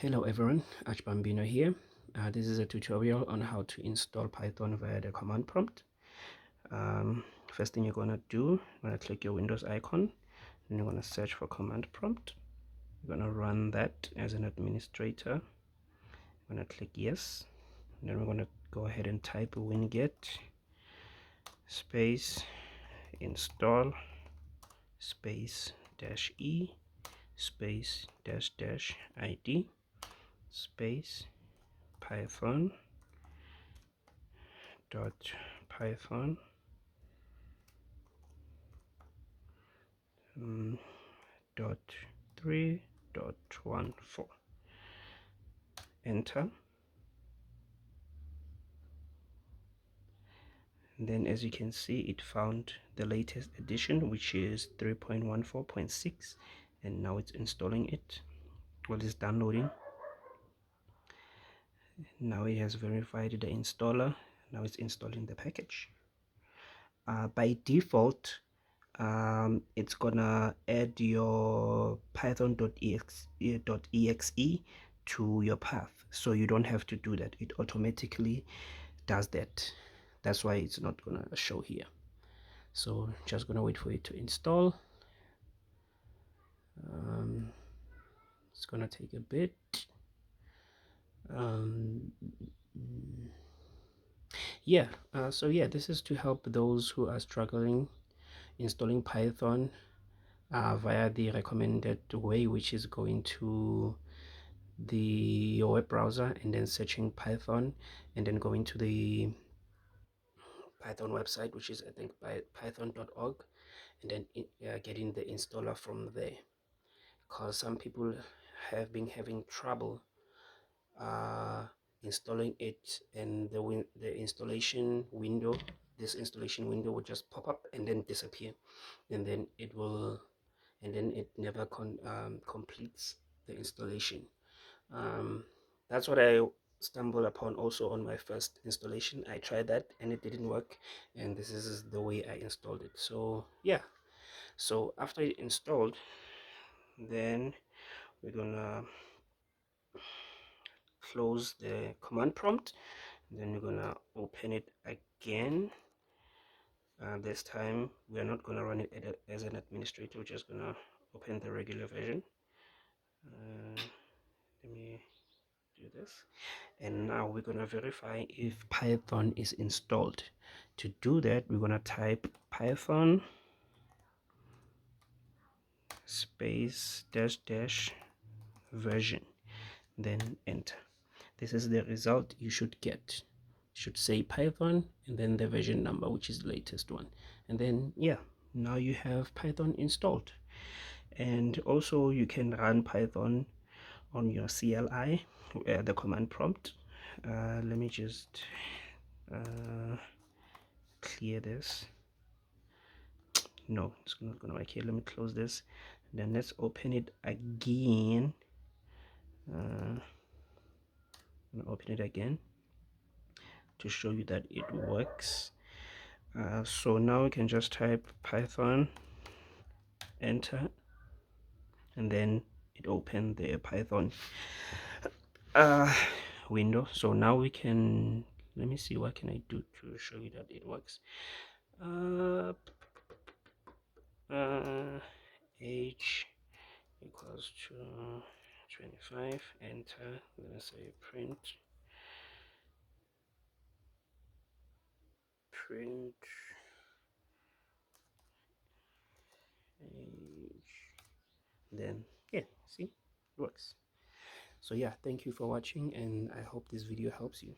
Hello everyone, Bambino here. This is a tutorial on how to install Python via the command prompt. First thing you're going to do, you're going to click your Windows icon, then you're going to search for command prompt. You're going to run that as an administrator. I'm going to click yes. And then we're going to go ahead and type winget space install space -e space -id space python dot python dot 3.14. Enter. And then as you can see, it found the latest edition, which is 3.14.6, and now it's installing it. Well, it's downloading. Now it has verified the installer. Now it's installing the package. By default, it's gonna add your python.exe to your path, so you don't have to do that. It automatically does that. That's why it's not gonna show here. So just gonna wait for it to install. It's gonna take a bit. Yeah, so yeah, this is to help those who are struggling installing Python via the recommended way, which is going to your web browser and then searching Python and then going to the Python website, which is I think by python.org, and then getting the installer from there, because some people have been having trouble installing it, and the installation window, this installation window will just pop up and then disappear, and then it will, and then it never completes the installation. That's what I stumbled upon also on my first installation. I tried that and it didn't work, and this is the way I installed it. So yeah, so after it installed, then we're gonna close the command prompt, then we're gonna open it again. This time we are not gonna run it as an administrator. We're just gonna open the regular version. Let me do this, and now we're gonna verify if Python is installed. To do that, we're gonna type Python space version, then enter. This is the result you should get. You should say Python and then the version number, which is the latest one, and then yeah, now you have Python installed. And also you can run Python on your CLI, the command prompt. Let me just clear this. No, it's not gonna work here. Let me close this, then let's open it again. I'm gonna open it again to show you that it works. So now we can just type Python, enter, and then it opened the Python window. So now we can, let me see, what can I do to show you that it works. Age equals to 25, enter. Let's say print age, then yeah, see, it works. So yeah, thank you for watching, and I hope this video helps you.